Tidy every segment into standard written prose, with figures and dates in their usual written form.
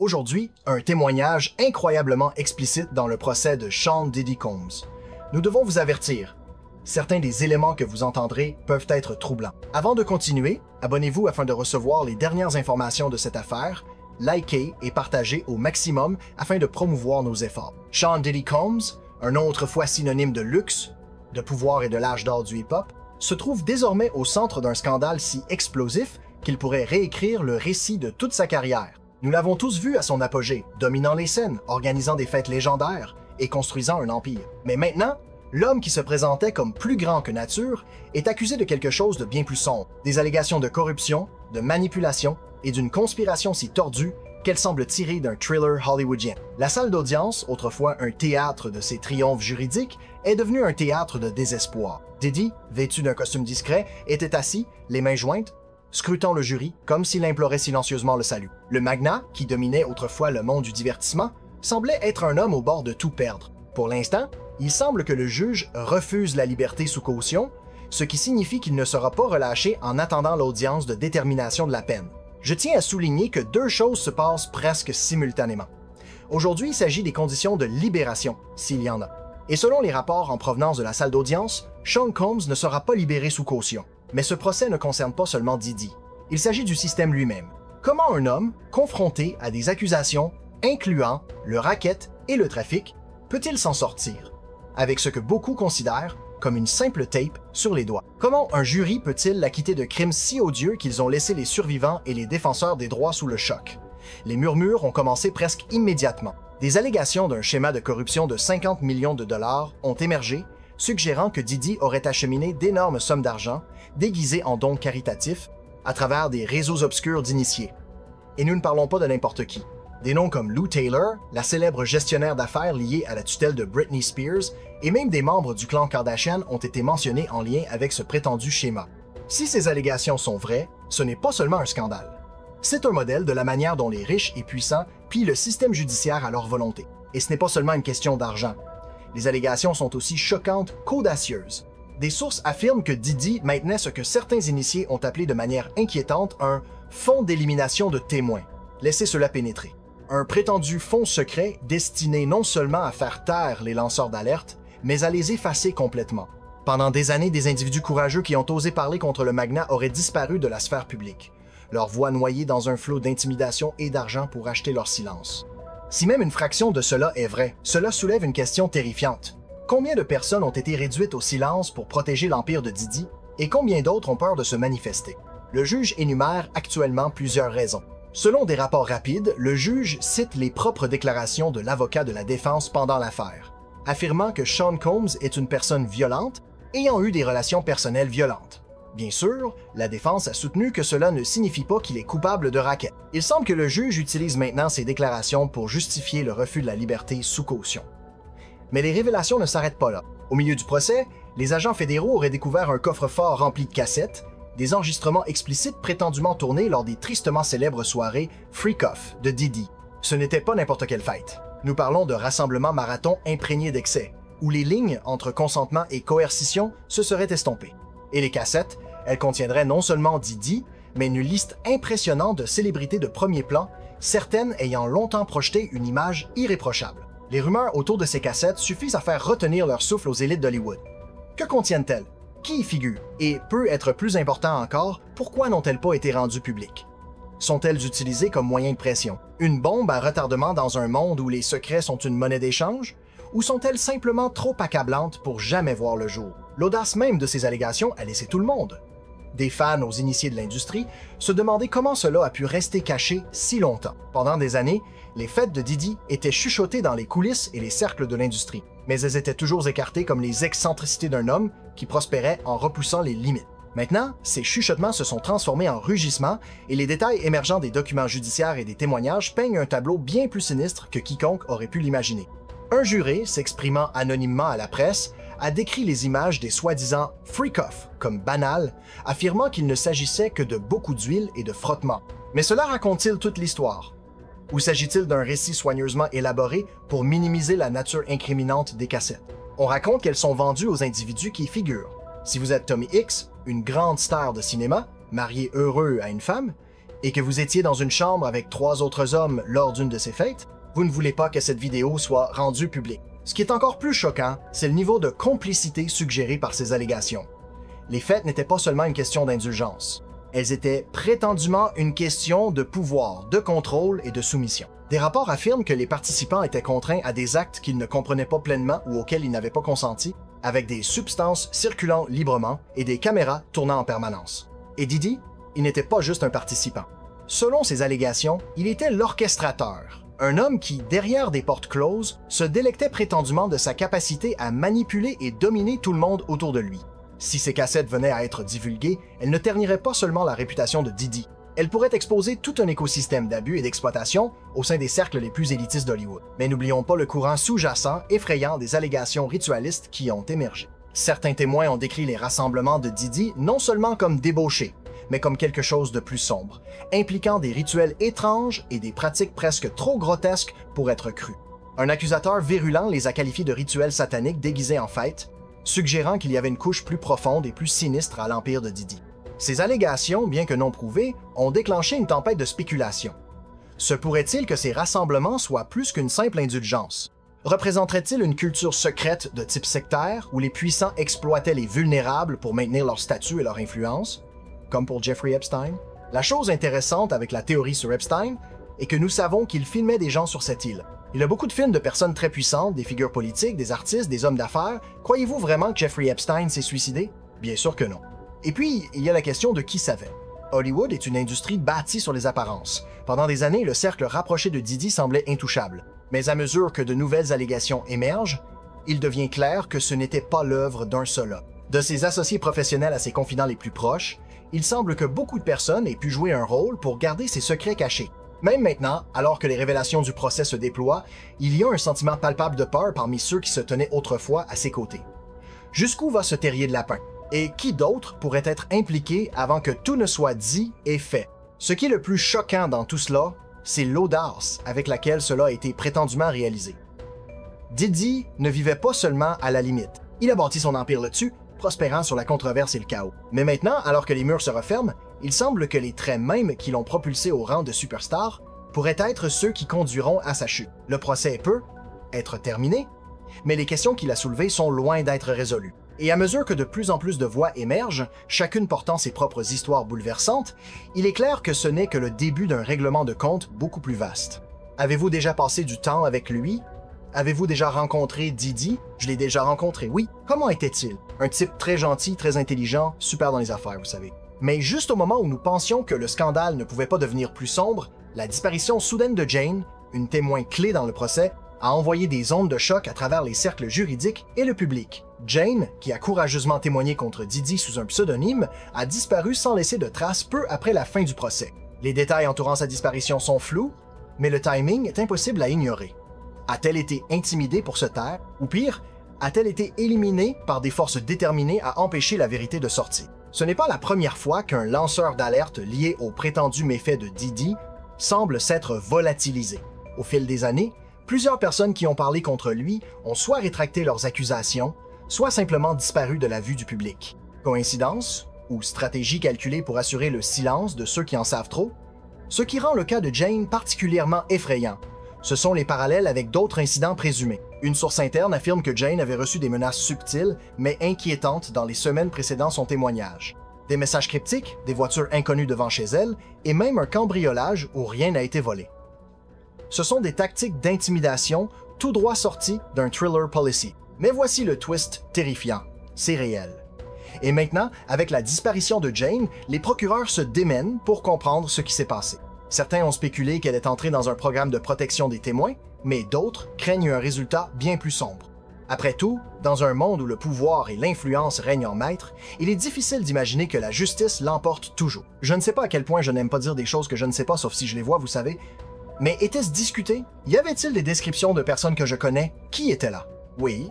Aujourd'hui, un témoignage incroyablement explicite dans le procès de Sean Diddy Combs. Nous devons vous avertir. Certains des éléments que vous entendrez peuvent être troublants. Avant de continuer, abonnez-vous afin de recevoir les dernières informations de cette affaire, likez et partagez au maximum afin de promouvoir nos efforts. Sean Diddy Combs, un nom autrefois synonyme de luxe, de pouvoir et de l'âge d'or du hip-hop, se trouve désormais au centre d'un scandale si explosif qu'il pourrait réécrire le récit de toute sa carrière. Nous l'avons tous vu à son apogée, dominant les scènes, organisant des fêtes légendaires et construisant un empire. Mais maintenant, l'homme qui se présentait comme plus grand que nature est accusé de quelque chose de bien plus sombre, des allégations de corruption, de manipulation et d'une conspiration si tordue qu'elle semble tirée d'un thriller hollywoodien. La salle d'audience, autrefois un théâtre de ses triomphes juridiques, est devenue un théâtre de désespoir. Diddy, vêtu d'un costume discret, était assis, les mains jointes, scrutant le jury comme s'il implorait silencieusement le salut. Le magnat, qui dominait autrefois le monde du divertissement, semblait être un homme au bord de tout perdre. Pour l'instant, il semble que le juge refuse la liberté sous caution, ce qui signifie qu'il ne sera pas relâché en attendant l'audience de détermination de la peine. Je tiens à souligner que deux choses se passent presque simultanément. Aujourd'hui, il s'agit des conditions de libération, s'il y en a. Et selon les rapports en provenance de la salle d'audience, Sean Combs ne sera pas libéré sous caution. Mais ce procès ne concerne pas seulement Diddy. Il s'agit du système lui-même. Comment un homme, confronté à des accusations incluant le racket et le trafic, peut-il s'en sortir avec ce que beaucoup considèrent comme une simple tape sur les doigts? Comment un jury peut-il l'acquitter de crimes si odieux qu'ils ont laissé les survivants et les défenseurs des droits sous le choc? Les murmures ont commencé presque immédiatement. Des allégations d'un schéma de corruption de 50 millions de dollars ont émergé, suggérant que Diddy aurait acheminé d'énormes sommes d'argent, déguisées en dons caritatifs, à travers des réseaux obscurs d'initiés. Et nous ne parlons pas de n'importe qui. Des noms comme Lou Taylor, la célèbre gestionnaire d'affaires liée à la tutelle de Britney Spears, et même des membres du clan Kardashian ont été mentionnés en lien avec ce prétendu schéma. Si ces allégations sont vraies, ce n'est pas seulement un scandale. C'est un modèle de la manière dont les riches et puissants pillent le système judiciaire à leur volonté. Et ce n'est pas seulement une question d'argent. Les allégations sont aussi choquantes qu'audacieuses. Des sources affirment que Diddy maintenait ce que certains initiés ont appelé de manière inquiétante un « fonds d'élimination de témoins ». Laissez cela pénétrer. Un prétendu fonds secret destiné non seulement à faire taire les lanceurs d'alerte, mais à les effacer complètement. Pendant des années, des individus courageux qui ont osé parler contre le magnat auraient disparu de la sphère publique, leur voix noyée dans un flot d'intimidation et d'argent pour acheter leur silence. Si même une fraction de cela est vrai, cela soulève une question terrifiante. Combien de personnes ont été réduites au silence pour protéger l'empire de Diddy et combien d'autres ont peur de se manifester? Le juge énumère actuellement plusieurs raisons. Selon des rapports rapides, le juge cite les propres déclarations de l'avocat de la défense pendant l'affaire, affirmant que Sean Combs est une personne violente ayant eu des relations personnelles violentes. Bien sûr, la défense a soutenu que cela ne signifie pas qu'il est coupable de racket. Il semble que le juge utilise maintenant ces déclarations pour justifier le refus de la liberté sous caution. Mais les révélations ne s'arrêtent pas là. Au milieu du procès, les agents fédéraux auraient découvert un coffre-fort rempli de cassettes, des enregistrements explicites prétendument tournés lors des tristement célèbres soirées Freak Off de Diddy. Ce n'était pas n'importe quelle fête. Nous parlons de rassemblements marathons imprégnés d'excès, où les lignes entre consentement et coercition se seraient estompées. Et les cassettes, elles contiendraient non seulement Diddy, mais une liste impressionnante de célébrités de premier plan, certaines ayant longtemps projeté une image irréprochable. Les rumeurs autour de ces cassettes suffisent à faire retenir leur souffle aux élites d'Hollywood. Que contiennent-elles? Qui y figure? Et, peut être plus important encore, pourquoi n'ont-elles pas été rendues publiques? Sont-elles utilisées comme moyen de pression? Une bombe à retardement dans un monde où les secrets sont une monnaie d'échange? Ou sont-elles simplement trop accablantes pour jamais voir le jour? L'audace même de ces allégations a laissé tout le monde. Des fans aux initiés de l'industrie se demandaient comment cela a pu rester caché si longtemps. Pendant des années, les fêtes de Diddy étaient chuchotées dans les coulisses et les cercles de l'industrie, mais elles étaient toujours écartées comme les excentricités d'un homme qui prospérait en repoussant les limites. Maintenant, ces chuchotements se sont transformés en rugissements et les détails émergents des documents judiciaires et des témoignages peignent un tableau bien plus sinistre que quiconque aurait pu l'imaginer. Un juré, s'exprimant anonymement à la presse, a décrit les images des soi-disant « freak-off » comme banales, affirmant qu'il ne s'agissait que de beaucoup d'huile et de frottement. Mais cela raconte-t-il toute l'histoire? Ou s'agit-il d'un récit soigneusement élaboré pour minimiser la nature incriminante des cassettes? On raconte qu'elles sont vendues aux individus qui y figurent. Si vous êtes Tommy X, une grande star de cinéma, marié heureux à une femme, et que vous étiez dans une chambre avec 3 autres hommes lors d'une de ces fêtes, vous ne voulez pas que cette vidéo soit rendue publique. Ce qui est encore plus choquant, c'est le niveau de complicité suggéré par ces allégations. Les fêtes n'étaient pas seulement une question d'indulgence. Elles étaient prétendument une question de pouvoir, de contrôle et de soumission. Des rapports affirment que les participants étaient contraints à des actes qu'ils ne comprenaient pas pleinement ou auxquels ils n'avaient pas consenti, avec des substances circulant librement et des caméras tournant en permanence. Et Diddy, il n'était pas juste un participant. Selon ces allégations, il était l'orchestrateur, un homme qui, derrière des portes closes, se délectait prétendument de sa capacité à manipuler et dominer tout le monde autour de lui. Si ces cassettes venaient à être divulguées, elles ne terniraient pas seulement la réputation de Diddy, elles pourraient exposer tout un écosystème d'abus et d'exploitation au sein des cercles les plus élitistes d'Hollywood. Mais n'oublions pas le courant sous-jacent, effrayant des allégations ritualistes qui ont émergé. Certains témoins ont décrit les rassemblements de Diddy non seulement comme débauchés, mais comme quelque chose de plus sombre, impliquant des rituels étranges et des pratiques presque trop grotesques pour être crues. Un accusateur virulent les a qualifiés de rituels sataniques déguisés en fête, suggérant qu'il y avait une couche plus profonde et plus sinistre à l'empire de Diddy. Ces allégations, bien que non prouvées, ont déclenché une tempête de spéculation. Se pourrait-il que ces rassemblements soient plus qu'une simple indulgence? Représenteraient-ils une culture secrète de type sectaire où les puissants exploitaient les vulnérables pour maintenir leur statut et leur influence, comme pour Jeffrey Epstein? La chose intéressante avec la théorie sur Epstein est que nous savons qu'il filmait des gens sur cette île. Il y a beaucoup de films de personnes très puissantes, des figures politiques, des artistes, des hommes d'affaires. Croyez-vous vraiment que Jeffrey Epstein s'est suicidé? Bien sûr que non. Et puis, il y a la question de qui savait. Hollywood est une industrie bâtie sur les apparences. Pendant des années, le cercle rapproché de Diddy semblait intouchable. Mais à mesure que de nouvelles allégations émergent, il devient clair que ce n'était pas l'œuvre d'un seul homme. De ses associés professionnels à ses confidents les plus proches, il semble que beaucoup de personnes aient pu jouer un rôle pour garder ses secrets cachés. Même maintenant, alors que les révélations du procès se déploient, il y a un sentiment palpable de peur parmi ceux qui se tenaient autrefois à ses côtés. Jusqu'où va ce terrier de lapin? Et qui d'autre pourrait être impliqué avant que tout ne soit dit et fait? Ce qui est le plus choquant dans tout cela, c'est l'audace avec laquelle cela a été prétendument réalisé. Diddy ne vivait pas seulement à la limite. Il a bâti son empire là-dessus, prospérant sur la controverse et le chaos. Mais maintenant, alors que les murs se referment, il semble que les traits mêmes qui l'ont propulsé au rang de superstar pourraient être ceux qui conduiront à sa chute. Le procès peut être terminé, mais les questions qu'il a soulevées sont loin d'être résolues. Et à mesure que de plus en plus de voix émergent, chacune portant ses propres histoires bouleversantes, il est clair que ce n'est que le début d'un règlement de compte beaucoup plus vaste. Avez-vous déjà passé du temps avec lui? Avez-vous déjà rencontré Diddy? Je l'ai déjà rencontré, oui. Comment était-il? Un type très gentil, très intelligent, super dans les affaires, vous savez. Mais juste au moment où nous pensions que le scandale ne pouvait pas devenir plus sombre, la disparition soudaine de Jane, une témoin clé dans le procès, a envoyé des ondes de choc à travers les cercles juridiques et le public. Jane, qui a courageusement témoigné contre Diddy sous un pseudonyme, a disparu sans laisser de traces peu après la fin du procès. Les détails entourant sa disparition sont flous, mais le timing est impossible à ignorer. A-t-elle été intimidée pour se taire? Ou pire, a-t-elle été éliminée par des forces déterminées à empêcher la vérité de sortir? Ce n'est pas la première fois qu'un lanceur d'alerte lié aux prétendus méfaits de Diddy semble s'être volatilisé. Au fil des années, plusieurs personnes qui ont parlé contre lui ont soit rétracté leurs accusations, soit simplement disparu de la vue du public. Coïncidence? Ou stratégie calculée pour assurer le silence de ceux qui en savent trop? Ce qui rend le cas de Jane particulièrement effrayant, ce sont les parallèles avec d'autres incidents présumés. Une source interne affirme que Jane avait reçu des menaces subtiles, mais inquiétantes dans les semaines précédant son témoignage. Des messages cryptiques, des voitures inconnues devant chez elle, et même un cambriolage où rien n'a été volé. Ce sont des tactiques d'intimidation tout droit sorties d'un thriller policy. Mais voici le twist terrifiant. C'est réel. Et maintenant, avec la disparition de Jane, les procureurs se démènent pour comprendre ce qui s'est passé. Certains ont spéculé qu'elle est entrée dans un programme de protection des témoins, mais d'autres craignent un résultat bien plus sombre. Après tout, dans un monde où le pouvoir et l'influence règnent en maître, il est difficile d'imaginer que la justice l'emporte toujours. Je ne sais pas à quel point je n'aime pas dire des choses que je ne sais pas, sauf si je les vois, vous savez. Mais était-ce discuté? Y avait-il des descriptions de personnes que je connais qui étaient là? Oui.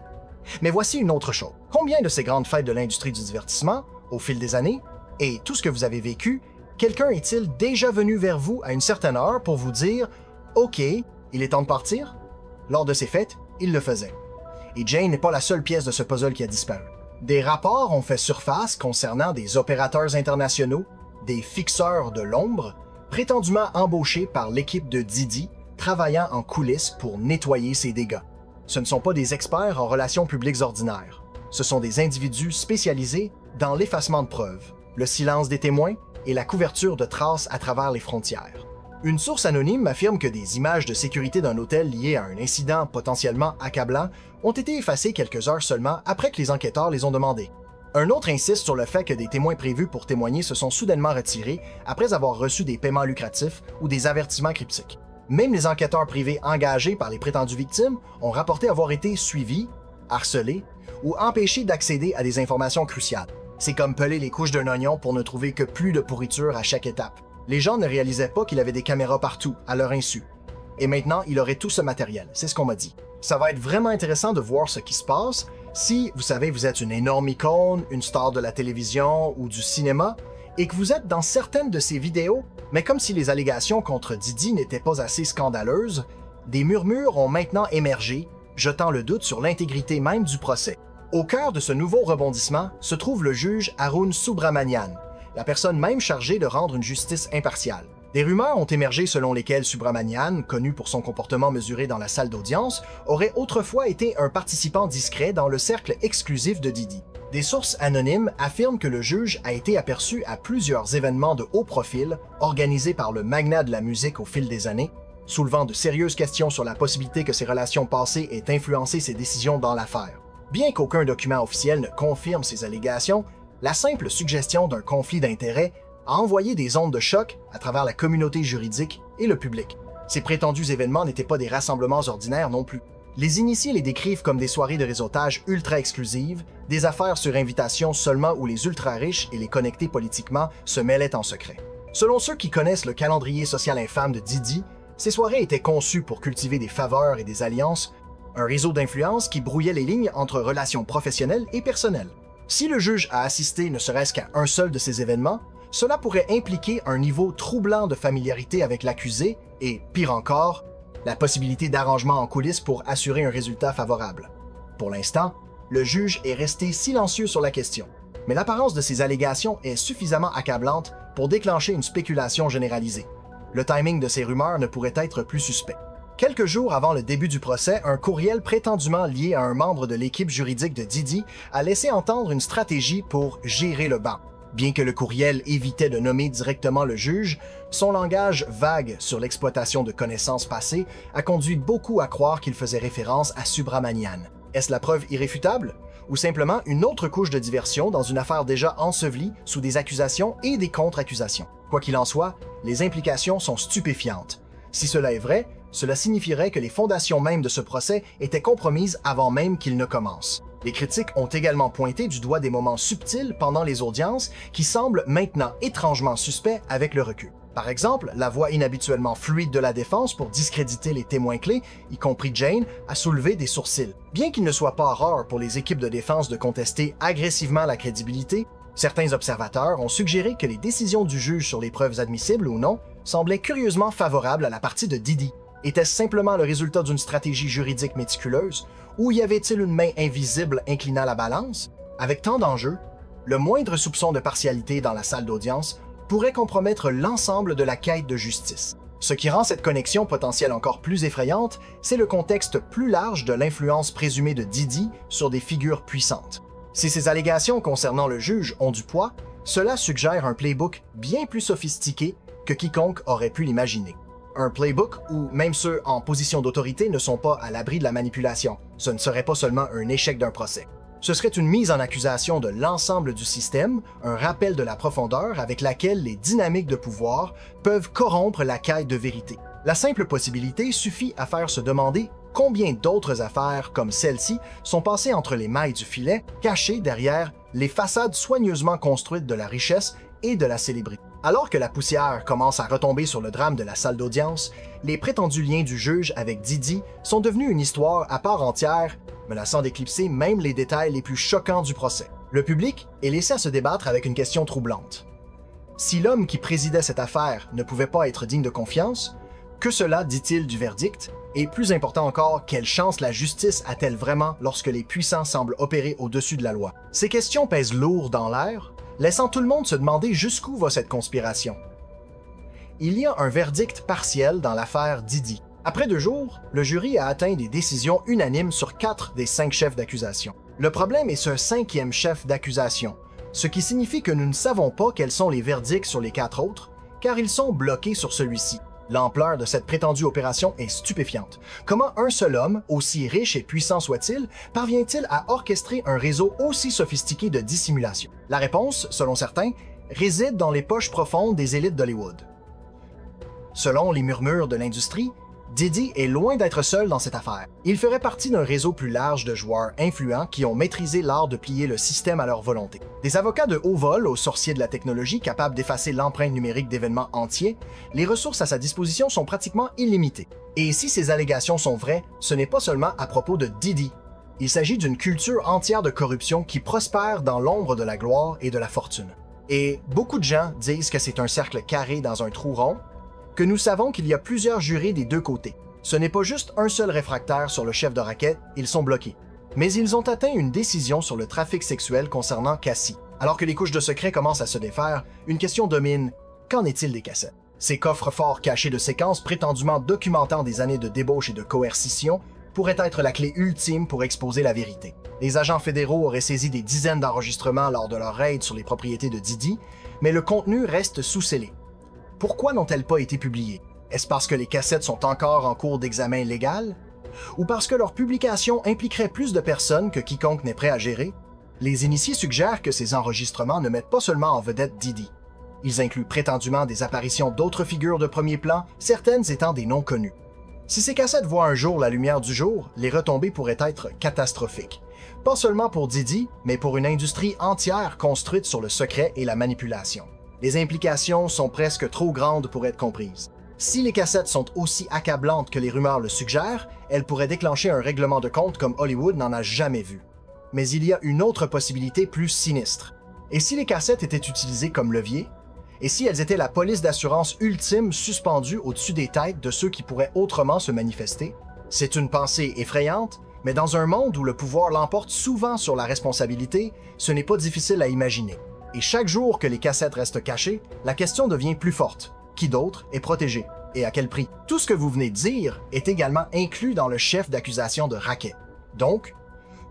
Mais voici une autre chose. Combien de ces grandes fêtes de l'industrie du divertissement, au fil des années, et tout ce que vous avez vécu, quelqu'un est-il déjà venu vers vous à une certaine heure pour vous dire « Ok, il est temps de partir » ? Lors de ces fêtes, il le faisait. Et Jane n'est pas la seule pièce de ce puzzle qui a disparu. Des rapports ont fait surface concernant des opérateurs internationaux, des fixeurs de l'ombre, prétendument embauchés par l'équipe de Didi, travaillant en coulisses pour nettoyer ces dégâts. Ce ne sont pas des experts en relations publiques ordinaires. Ce sont des individus spécialisés dans l'effacement de preuves, le silence des témoins et la couverture de traces à travers les frontières. Une source anonyme affirme que des images de sécurité d'un hôtel liées à un incident potentiellement accablant ont été effacées quelques heures seulement après que les enquêteurs les ont demandées. Un autre insiste sur le fait que des témoins prévus pour témoigner se sont soudainement retirés après avoir reçu des paiements lucratifs ou des avertissements cryptiques. Même les enquêteurs privés engagés par les prétendues victimes ont rapporté avoir été suivis, harcelés ou empêchés d'accéder à des informations cruciales. C'est comme peler les couches d'un oignon pour ne trouver que plus de pourriture à chaque étape. Les gens ne réalisaient pas qu'il avait des caméras partout, à leur insu. Et maintenant, il aurait tout ce matériel, c'est ce qu'on m'a dit. Ça va être vraiment intéressant de voir ce qui se passe si, vous savez, vous êtes une énorme icône, une star de la télévision ou du cinéma, et que vous êtes dans certaines de ces vidéos, mais comme si les allégations contre Didi n'étaient pas assez scandaleuses, des murmures ont maintenant émergé, jetant le doute sur l'intégrité même du procès. Au cœur de ce nouveau rebondissement se trouve le juge Arun Subramanian, la personne même chargée de rendre une justice impartiale. Des rumeurs ont émergé selon lesquelles Subramanian, connu pour son comportement mesuré dans la salle d'audience, aurait autrefois été un participant discret dans le cercle exclusif de Didi. Des sources anonymes affirment que le juge a été aperçu à plusieurs événements de haut profil organisés par le magnat de la musique au fil des années, soulevant de sérieuses questions sur la possibilité que ses relations passées aient influencé ses décisions dans l'affaire. Bien qu'aucun document officiel ne confirme ces allégations, la simple suggestion d'un conflit d'intérêts a envoyé des ondes de choc à travers la communauté juridique et le public. Ces prétendus événements n'étaient pas des rassemblements ordinaires non plus. Les initiés les décrivent comme des soirées de réseautage ultra exclusives, des affaires sur invitation seulement où les ultra-riches et les connectés politiquement se mêlaient en secret. Selon ceux qui connaissent le calendrier social infâme de Didi, ces soirées étaient conçues pour cultiver des faveurs et des alliances, un réseau d'influence qui brouillait les lignes entre relations professionnelles et personnelles. Si le juge a assisté ne serait-ce qu'à un seul de ces événements, cela pourrait impliquer un niveau troublant de familiarité avec l'accusé et, pire encore, la possibilité d'arrangements en coulisses pour assurer un résultat favorable. Pour l'instant, le juge est resté silencieux sur la question, mais l'apparence de ces allégations est suffisamment accablante pour déclencher une spéculation généralisée. Le timing de ces rumeurs ne pourrait être plus suspect. Quelques jours avant le début du procès, un courriel prétendument lié à un membre de l'équipe juridique de Didi a laissé entendre une stratégie pour gérer le banc. Bien que le courriel évitait de nommer directement le juge, son langage vague sur l'exploitation de connaissances passées a conduit beaucoup à croire qu'il faisait référence à Subramanian. Est-ce la preuve irréfutable? Ou simplement une autre couche de diversion dans une affaire déjà ensevelie sous des accusations et des contre-accusations? Quoi qu'il en soit, les implications sont stupéfiantes. Si cela est vrai, cela signifierait que les fondations mêmes de ce procès étaient compromises avant même qu'il ne commence. Les critiques ont également pointé du doigt des moments subtils pendant les audiences qui semblent maintenant étrangement suspects avec le recul. Par exemple, la voix inhabituellement fluide de la défense pour discréditer les témoins clés, y compris Jane, a soulevé des sourcils. Bien qu'il ne soit pas rare pour les équipes de défense de contester agressivement la crédibilité, certains observateurs ont suggéré que les décisions du juge sur les preuves admissibles ou non semblaient curieusement favorables à la partie de Didi. Était-ce simplement le résultat d'une stratégie juridique méticuleuse, ou y avait-il une main invisible inclinant la balance? Avec tant d'enjeux, le moindre soupçon de partialité dans la salle d'audience pourrait compromettre l'ensemble de la quête de justice. Ce qui rend cette connexion potentielle encore plus effrayante, c'est le contexte plus large de l'influence présumée de Didi sur des figures puissantes. Si ces allégations concernant le juge ont du poids, cela suggère un playbook bien plus sophistiqué que quiconque aurait pu l'imaginer. Un playbook où même ceux en position d'autorité ne sont pas à l'abri de la manipulation. Ce ne serait pas seulement un échec d'un procès. Ce serait une mise en accusation de l'ensemble du système, un rappel de la profondeur avec laquelle les dynamiques de pouvoir peuvent corrompre la quête de vérité. La simple possibilité suffit à faire se demander combien d'autres affaires comme celle-ci sont passées entre les mailles du filet, cachées derrière les façades soigneusement construites de la richesse et de la célébrité. Alors que la poussière commence à retomber sur le drame de la salle d'audience, les prétendus liens du juge avec Didi sont devenus une histoire à part entière, menaçant d'éclipser même les détails les plus choquants du procès. Le public est laissé à se débattre avec une question troublante. Si l'homme qui présidait cette affaire ne pouvait pas être digne de confiance, que cela dit-il du verdict? Et plus important encore, quelle chance la justice a-t-elle vraiment lorsque les puissants semblent opérer au-dessus de la loi? Ces questions pèsent lourd dans l'air, laissant tout le monde se demander jusqu'où va cette conspiration. il y a un verdict partiel dans l'affaire Didi. Après 2 jours, le jury a atteint des décisions unanimes sur 4 des 5 chefs d'accusation. Le problème est ce 5e chef d'accusation, ce qui signifie que nous ne savons pas quels sont les verdicts sur les 4 autres, car ils sont bloqués sur celui-ci. L'ampleur de cette prétendue opération est stupéfiante. Comment un seul homme, aussi riche et puissant soit-il, parvient-il à orchestrer un réseau aussi sophistiqué de dissimulation? La réponse, selon certains, réside dans les poches profondes des élites d'Hollywood. Selon les murmures de l'industrie, Diddy est loin d'être seul dans cette affaire. Il ferait partie d'un réseau plus large de joueurs influents qui ont maîtrisé l'art de plier le système à leur volonté. Des avocats de haut vol aux sorciers de la technologie capables d'effacer l'empreinte numérique d'événements entiers, les ressources à sa disposition sont pratiquement illimitées. Et si ces allégations sont vraies, ce n'est pas seulement à propos de Diddy. Il s'agit d'une culture entière de corruption qui prospère dans l'ombre de la gloire et de la fortune. Et beaucoup de gens disent que c'est un cercle carré dans un trou rond, que nous savons qu'il y a plusieurs jurés des 2 côtés. Ce n'est pas juste un seul réfractaire sur le chef de raquette, ils sont bloqués. Mais ils ont atteint une décision sur le trafic sexuel concernant Cassie. Alors que les couches de secret commencent à se défaire, une question domine. Qu'en est-il des cassettes? Ces coffres forts cachés de séquences prétendument documentant des années de débauche et de coercition pourraient être la clé ultime pour exposer la vérité. Les agents fédéraux auraient saisi des dizaines d'enregistrements lors de leur raid sur les propriétés de Diddy, mais le contenu reste sous scellé. Pourquoi n'ont-elles pas été publiées? Est-ce parce que les cassettes sont encore en cours d'examen légal? Ou parce que leur publication impliquerait plus de personnes que quiconque n'est prêt à gérer? Les initiés suggèrent que ces enregistrements ne mettent pas seulement en vedette Diddy. Ils incluent prétendument des apparitions d'autres figures de premier plan, certaines étant des noms connus. Si ces cassettes voient un jour la lumière du jour, les retombées pourraient être catastrophiques. Pas seulement pour Diddy, mais pour une industrie entière construite sur le secret et la manipulation. Les implications sont presque trop grandes pour être comprises. Si les cassettes sont aussi accablantes que les rumeurs le suggèrent, elles pourraient déclencher un règlement de compte comme Hollywood n'en a jamais vu. Mais il y a une autre possibilité plus sinistre. Et si les cassettes étaient utilisées comme levier? Et si elles étaient la police d'assurance ultime suspendue au-dessus des têtes de ceux qui pourraient autrement se manifester? C'est une pensée effrayante, mais dans un monde où le pouvoir l'emporte souvent sur la responsabilité, ce n'est pas difficile à imaginer. Et chaque jour que les cassettes restent cachées, la question devient plus forte. Qui d'autre est protégé? Et à quel prix? Tout ce que vous venez de dire est également inclus dans le chef d'accusation de racket. Donc,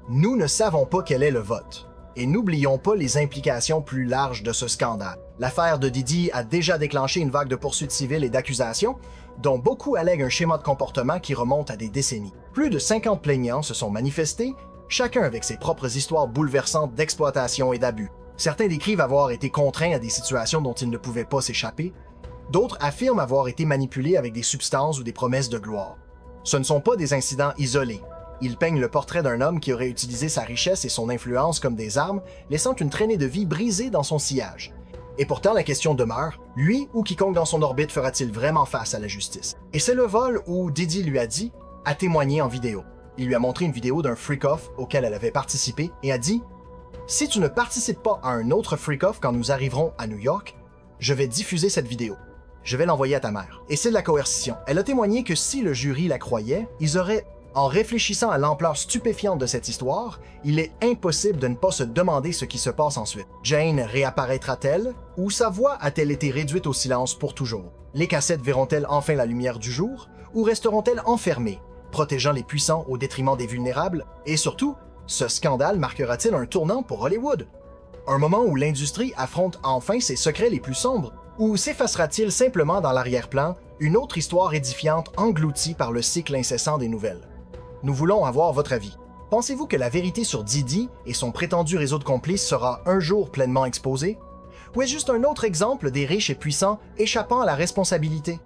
nous ne savons pas quel est le vote. Et n'oublions pas les implications plus larges de ce scandale. L'affaire de Diddy a déjà déclenché une vague de poursuites civiles et d'accusations, dont beaucoup allèguent un schéma de comportement qui remonte à des décennies. Plus de 50 plaignants se sont manifestés, chacun avec ses propres histoires bouleversantes d'exploitation et d'abus. Certains décrivent avoir été contraints à des situations dont ils ne pouvaient pas s'échapper. D'autres affirment avoir été manipulés avec des substances ou des promesses de gloire. Ce ne sont pas des incidents isolés. Ils peignent le portrait d'un homme qui aurait utilisé sa richesse et son influence comme des armes, laissant une traînée de vie brisée dans son sillage. Et pourtant, la question demeure, lui ou quiconque dans son orbite fera-t-il vraiment face à la justice? Et c'est le vol où Diddy lui a dit, a témoigné en vidéo. Il lui a montré une vidéo d'un freak-off auquel elle avait participé et a dit « Si tu ne participes pas à un autre freak-off quand nous arriverons à New York, je vais diffuser cette vidéo. Je vais l'envoyer à ta mère. » Et c'est de la coercition. Elle a témoigné que si le jury la croyait, ils auraient, en réfléchissant à l'ampleur stupéfiante de cette histoire, il est impossible de ne pas se demander ce qui se passe ensuite. Jane réapparaîtra-t-elle, ou sa voix a-t-elle été réduite au silence pour toujours? Les cassettes verront-elles enfin la lumière du jour, ou resteront-elles enfermées, protégeant les puissants au détriment des vulnérables? Et surtout, ce scandale marquera-t-il un tournant pour Hollywood? Un moment où l'industrie affronte enfin ses secrets les plus sombres? Ou s'effacera-t-il simplement dans l'arrière-plan une autre histoire édifiante engloutie par le cycle incessant des nouvelles? Nous voulons avoir votre avis. Pensez-vous que la vérité sur Diddy et son prétendu réseau de complices sera un jour pleinement exposée? Ou est-ce juste un autre exemple des riches et puissants échappant à la responsabilité?